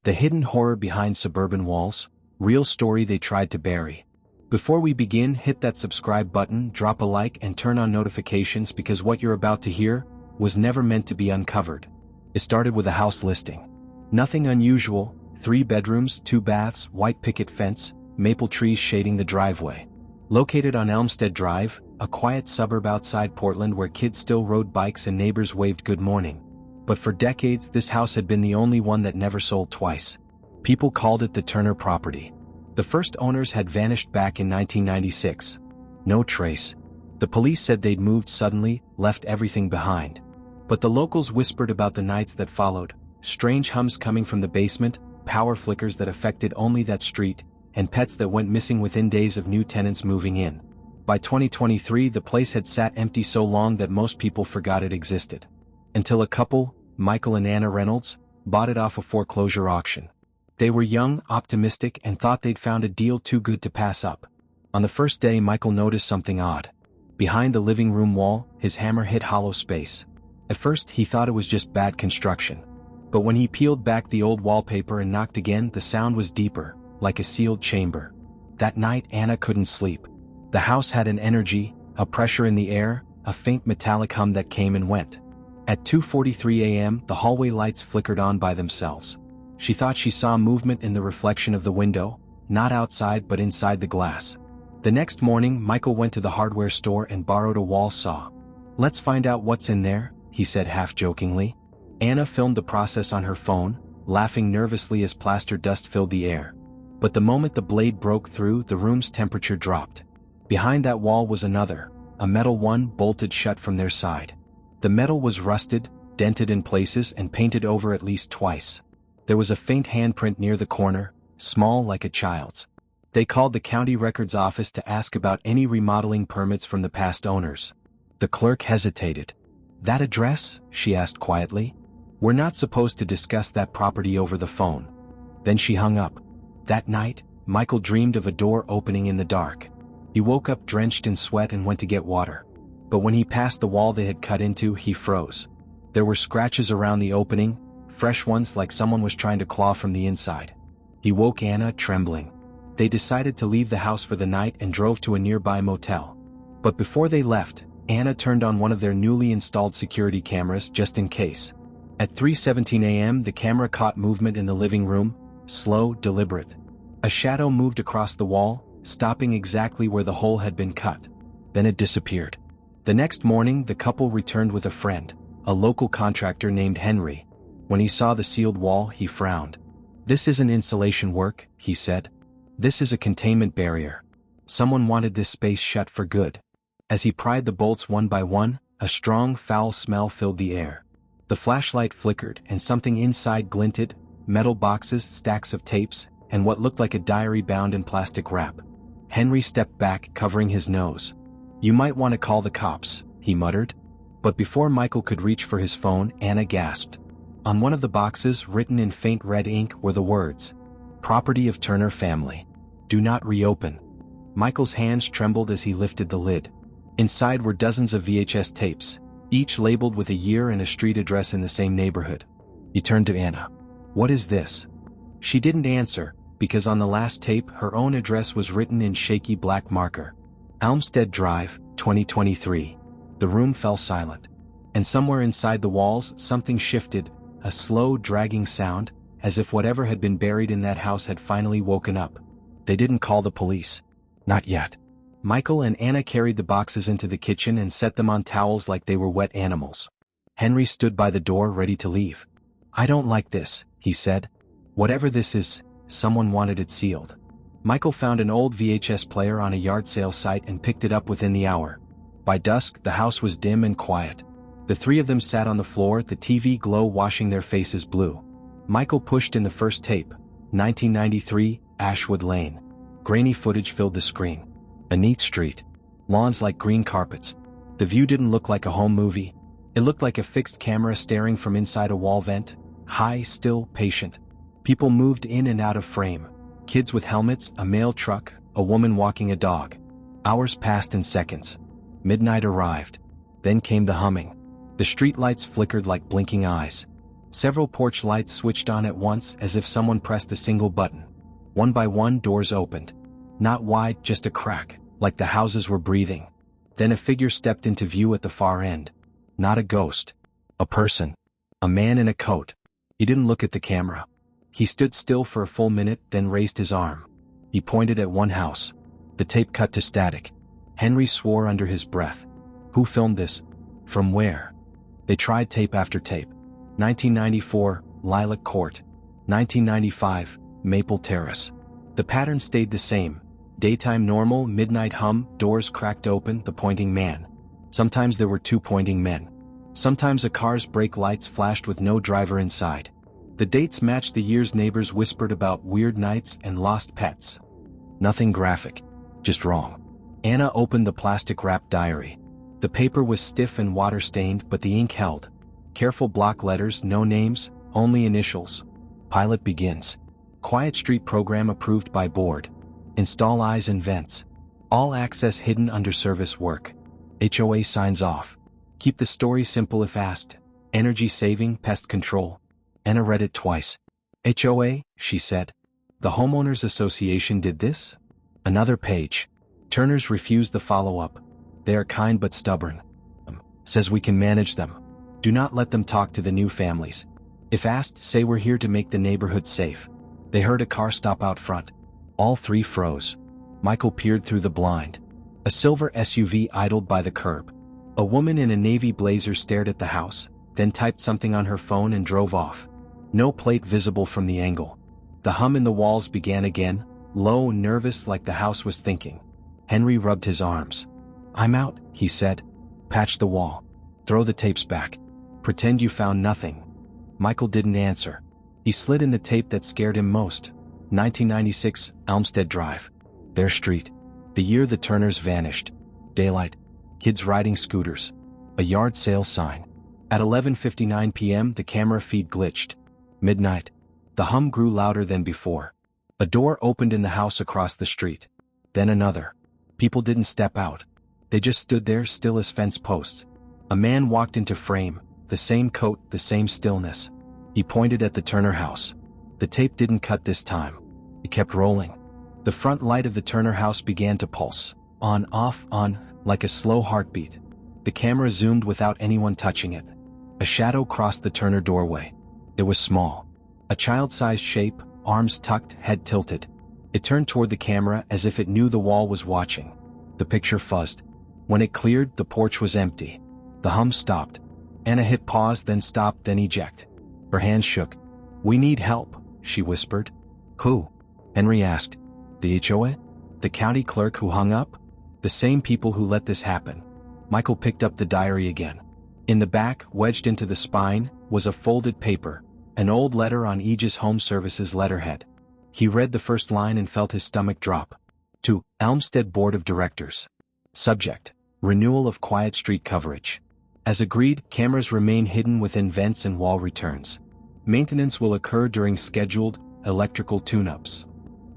The hidden horror behind suburban walls, real story they tried to bury. Before we begin, hit that subscribe button, drop a like and turn on notifications because what you're about to hear was never meant to be uncovered. It started with a house listing. Nothing unusual, 3 bedrooms, 2 baths, white picket fence, maple trees shading the driveway. Located on Elmstead Drive, a quiet suburb outside Portland where kids still rode bikes and neighbors waved good morning. But for decades this house had been the only one that never sold twice. People called it the Turner property. The first owners had vanished back in 1996. No trace. The police said they'd moved suddenly, left everything behind. But the locals whispered about the nights that followed, strange hums coming from the basement, power flickers that affected only that street, and pets that went missing within days of new tenants moving in. By 2023 the place had sat empty so long that most people forgot it existed. Until a couple, Michael and Anna Reynolds, bought it off a foreclosure auction. They were young, optimistic, and thought they'd found a deal too good to pass up. On the first day Michael noticed something odd. Behind the living room wall, his hammer hit hollow space. At first he thought it was just bad construction. But when he peeled back the old wallpaper and knocked again, the sound was deeper, like a sealed chamber. That night Anna couldn't sleep. The house had an energy, a pressure in the air, a faint metallic hum that came and went. At 2:43 a.m. the hallway lights flickered on by themselves. She thought she saw movement in the reflection of the window, not outside but inside the glass. The next morning Michael went to the hardware store and borrowed a wall saw. "Let's find out what's in there," he said half-jokingly. Anna filmed the process on her phone, laughing nervously as plaster dust filled the air. But the moment the blade broke through, the room's temperature dropped. Behind that wall was another, a metal one bolted shut from their side. The metal was rusted, dented in places and painted over at least twice. There was a faint handprint near the corner, small like a child's. They called the county records office to ask about any remodeling permits from the past owners. The clerk hesitated. "That address?" she asked quietly. "We're not supposed to discuss that property over the phone." Then she hung up. That night, Michael dreamed of a door opening in the dark. He woke up drenched in sweat and went to get water. But when he passed the wall they had cut into, he froze. There were scratches around the opening, fresh ones like someone was trying to claw from the inside. He woke Anna, trembling. They decided to leave the house for the night and drove to a nearby motel. But before they left, Anna turned on one of their newly installed security cameras just in case. At 3:17 a.m. the camera caught movement in the living room, slow, deliberate. A shadow moved across the wall, stopping exactly where the hole had been cut. Then it disappeared. The next morning the couple returned with a friend, a local contractor named Henry. When he saw the sealed wall he frowned. "This isn't insulation work," he said. "This is a containment barrier. Someone wanted this space shut for good." As he pried the bolts one by one, a strong foul smell filled the air. The flashlight flickered and something inside glinted, metal boxes, stacks of tapes, and what looked like a diary bound in plastic wrap. Henry stepped back, covering his nose. "You might want to call the cops," he muttered. But before Michael could reach for his phone, Anna gasped. On one of the boxes, written in faint red ink, were the words, "Property of Turner family. Do not reopen." Michael's hands trembled as he lifted the lid. Inside were dozens of VHS tapes, each labeled with a year and a street address in the same neighborhood. He turned to Anna. "What is this?" She didn't answer, because on the last tape her own address was written in shaky black marker. Elmstead Drive, 2023. The room fell silent. And somewhere inside the walls something shifted, a slow dragging sound, as if whatever had been buried in that house had finally woken up. They didn't call the police. Not yet. Michael and Anna carried the boxes into the kitchen and set them on towels like they were wet animals. Henry stood by the door ready to leave. "I don't like this," he said. "Whatever this is, someone wanted it sealed." Michael found an old VHS player on a yard sale site and picked it up within the hour. By dusk, the house was dim and quiet. The three of them sat on the floor, the TV glow washing their faces blue. Michael pushed in the first tape, 1993, Ashwood Lane. Grainy footage filled the screen. A neat street. Lawns like green carpets. The view didn't look like a home movie. It looked like a fixed camera staring from inside a wall vent, high, still, patient. People moved in and out of frame. Kids with helmets, a mail truck, a woman walking a dog. Hours passed in seconds. Midnight arrived. Then came the humming. The streetlights flickered like blinking eyes. Several porch lights switched on at once as if someone pressed a single button. One by one, doors opened. Not wide, just a crack, like the houses were breathing. Then a figure stepped into view at the far end. Not a ghost. A person. A man in a coat. He didn't look at the camera. He stood still for a full minute, then raised his arm. He pointed at one house. The tape cut to static. Henry swore under his breath. Who filmed this? From where? They tried tape after tape. 1994, Lilac Court. 1995, Maple Terrace. The pattern stayed the same. Daytime normal, midnight hum, doors cracked open, the pointing man. Sometimes there were two pointing men. Sometimes a car's brake lights flashed with no driver inside. The dates matched the years. Neighbors whispered about weird nights and lost pets. Nothing graphic. Just wrong. Anna opened the plastic-wrapped diary. The paper was stiff and water-stained, but the ink held. Careful block letters, no names, only initials. Pilot begins. Quiet Street program approved by board. Install eyes and vents. All access hidden under service work. HOA signs off. Keep the story simple if asked. Energy saving, pest control. Anna read it twice. HOA, she said. The Homeowners Association did this? Another page. Turners refused the follow-up. They are kind but stubborn. Says we can manage them. Do not let them talk to the new families. If asked, say we're here to make the neighborhood safe. They heard a car stop out front. All three froze. Michael peered through the blind. A silver SUV idled by the curb. A woman in a navy blazer stared at the house, then typed something on her phone and drove off. No plate visible from the angle. The hum in the walls began again, low and nervous, like the house was thinking. Henry rubbed his arms. I'm out, he said. Patch the wall. Throw the tapes back. Pretend you found nothing. Michael didn't answer. He slid in the tape that scared him most. 1996, Elmstead Drive. Their street. The year the Turners vanished. Daylight. Kids riding scooters. A yard sale sign. At 11:59 p.m. the camera feed glitched. Midnight. The hum grew louder than before. A door opened in the house across the street. Then another. People didn't step out. They just stood there, still as fence posts. A man walked into frame, the same coat, the same stillness. He pointed at the Turner house. The tape didn't cut this time. It kept rolling. The front light of the Turner house began to pulse. On, off, on, like a slow heartbeat. The camera zoomed without anyone touching it. A shadow crossed the Turner doorway. It was small. A child-sized shape, arms tucked, head tilted. It turned toward the camera as if it knew the wall was watching. The picture fuzzed. When it cleared, the porch was empty. The hum stopped. Anna hit pause, then stopped, then eject. Her hands shook. We need help, she whispered. Who? Henry asked. The HOA? The county clerk who hung up? The same people who let this happen. Michael picked up the diary again. In the back, wedged into the spine, was a folded paper, an old letter on Aegis Home Services letterhead. He read the first line and felt his stomach drop. To Elmstead Board of Directors. Subject: renewal of Quiet Street coverage. As agreed, cameras remain hidden within vents and wall returns. Maintenance will occur during scheduled electrical tune-ups.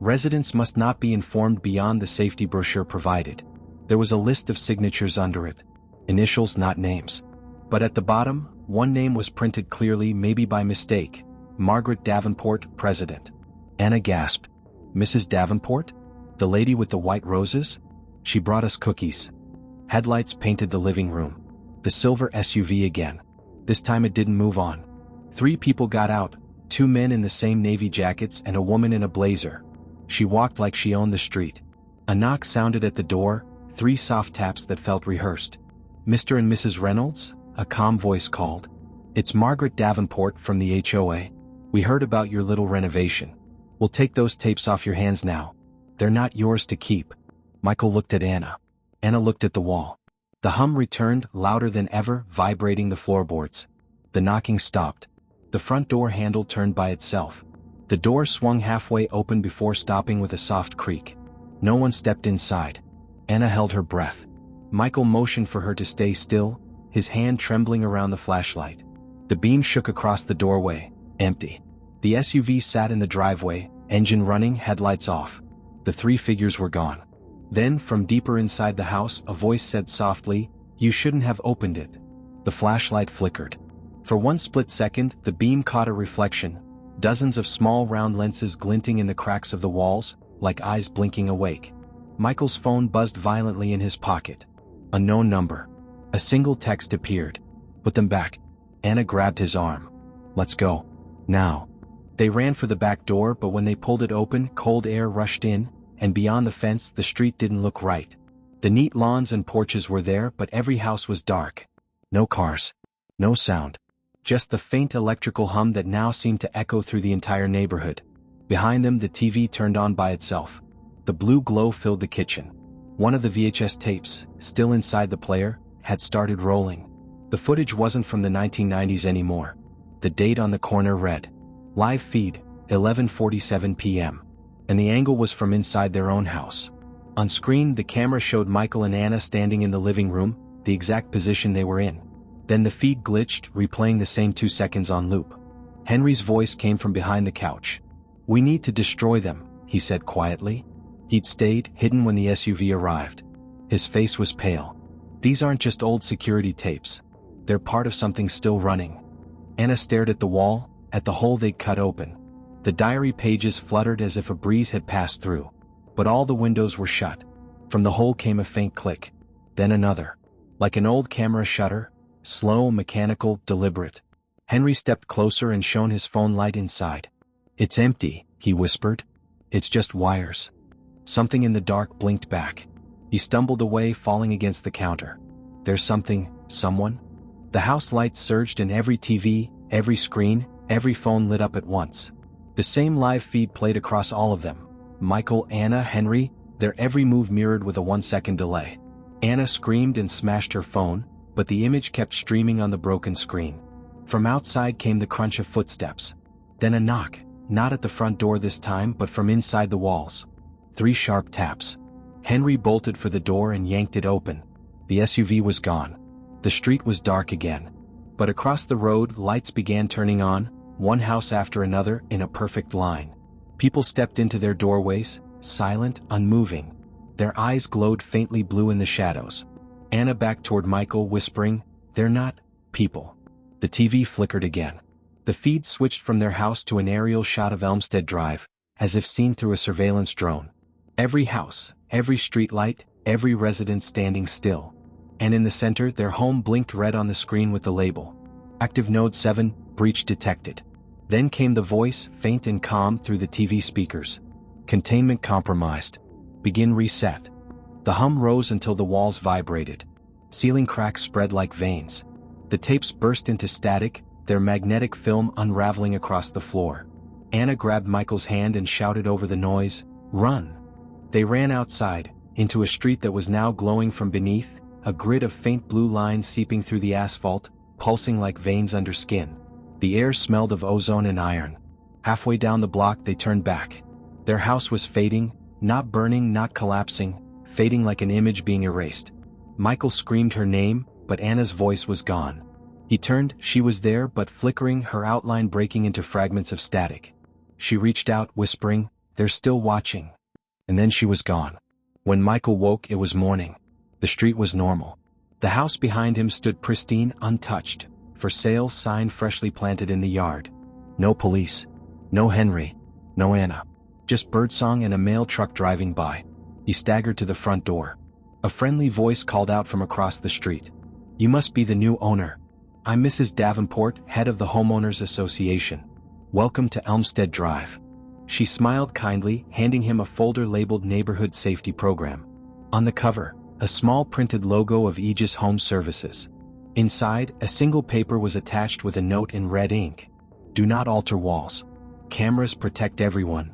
Residents must not be informed beyond the safety brochure provided. There was a list of signatures under it. Initials, not names. But at the bottom, one name was printed clearly, maybe by mistake. Margaret Davenport, President. Anna gasped. Mrs. Davenport? The lady with the white roses? She brought us cookies. Headlights painted the living room. The silver SUV again. This time it didn't move on. 3 people got out, 2 men in the same navy jackets and a woman in a blazer. She walked like she owned the street. A knock sounded at the door, 3 soft taps that felt rehearsed. Mr. and Mrs. Reynolds? A calm voice called. It's Margaret Davenport from the HOA. We heard about your little renovation. We'll take those tapes off your hands now. They're not yours to keep. Michael looked at Anna. Anna looked at the wall. The hum returned, louder than ever, vibrating the floorboards. The knocking stopped. The front door handle turned by itself. The door swung halfway open before stopping with a soft creak. No one stepped inside. Anna held her breath. Michael motioned for her to stay still, his hand trembling around the flashlight. The beam shook across the doorway, empty. The SUV sat in the driveway, engine running, headlights off. The 3 figures were gone. Then, from deeper inside the house, a voice said softly, "You shouldn't have opened it." The flashlight flickered. For one split second, the beam caught a reflection, dozens of small round lenses glinting in the cracks of the walls, like eyes blinking awake. Michael's phone buzzed violently in his pocket. Unknown number. A single text appeared. Put them back. Anna grabbed his arm. Let's go. Now. They ran for the back door, but when they pulled it open, cold air rushed in, and beyond the fence, the street didn't look right. The neat lawns and porches were there, but every house was dark. No cars. No sound. Just the faint electrical hum that now seemed to echo through the entire neighborhood. Behind them, the TV turned on by itself. The blue glow filled the kitchen. One of the VHS tapes, still inside the player, had started rolling. The footage wasn't from the 1990s anymore. The date on the corner read, "Live feed, 11:47 p.m." And the angle was from inside their own house. On screen, the camera showed Michael and Anna standing in the living room, the exact position they were in. Then the feed glitched, replaying the same 2 seconds on loop. Henry's voice came from behind the couch. "We need to destroy them," he said quietly. He'd stayed hidden when the SUV arrived. His face was pale. "These aren't just old security tapes. They're part of something still running." Anna stared at the wall, at the hole they'd cut open. The diary pages fluttered as if a breeze had passed through. But all the windows were shut. From the hole came a faint click. Then another. Like an old camera shutter, slow, mechanical, deliberate. Henry stepped closer and shone his phone light inside. "It's empty," he whispered. "It's just wires." Something in the dark blinked back. He stumbled away, falling against the counter. "There's something, someone?" The house lights surged and every TV, every screen, every phone lit up at once. The same live feed played across all of them. Michael, Anna, Henry, their every move mirrored with a 1-second delay. Anna screamed and smashed her phone, but the image kept streaming on the broken screen. From outside came the crunch of footsteps. Then a knock, not at the front door this time but from inside the walls. 3 sharp taps. Henry bolted for the door and yanked it open. The SUV was gone. The street was dark again. But across the road, lights began turning on, one house after another in a perfect line. People stepped into their doorways, silent, unmoving. Their eyes glowed faintly blue in the shadows. Anna backed toward Michael, whispering, "They're not people." The TV flickered again. The feed switched from their house to an aerial shot of Elmstead Drive, as if seen through a surveillance drone. Every house, every streetlight, every residence standing still. And in the center, their home blinked red on the screen with the label. Active Node 7, breach detected. Then came the voice, faint and calm through the TV speakers. Containment compromised. Begin reset. The hum rose until the walls vibrated. Ceiling cracks spread like veins. The tapes burst into static, their magnetic film unraveling across the floor. Anna grabbed Michael's hand and shouted over the noise, "Run!" They ran outside, into a street that was now glowing from beneath, a grid of faint blue lines seeping through the asphalt, pulsing like veins under skin. The air smelled of ozone and iron. Halfway down the block they turned back. Their house was fading, not burning, not collapsing, fading like an image being erased. Michael screamed her name, but Anna's voice was gone. He turned, she was there but flickering, her outline breaking into fragments of static. She reached out, whispering, "They're still watching." And then she was gone. When Michael woke, it was morning. The street was normal. The house behind him stood pristine, untouched, for sale sign freshly planted in the yard. No police. No Henry. No Anna. Just birdsong and a mail truck driving by. He staggered to the front door. A friendly voice called out from across the street. "You must be the new owner. I'm Mrs. Davenport, head of the Homeowners Association. Welcome to Elmstead Drive." She smiled kindly, handing him a folder labeled Neighborhood Safety Program. On the cover, a small printed logo of Aegis Home Services. Inside, a single paper was attached with a note in red ink. "Do not alter walls. Cameras protect everyone.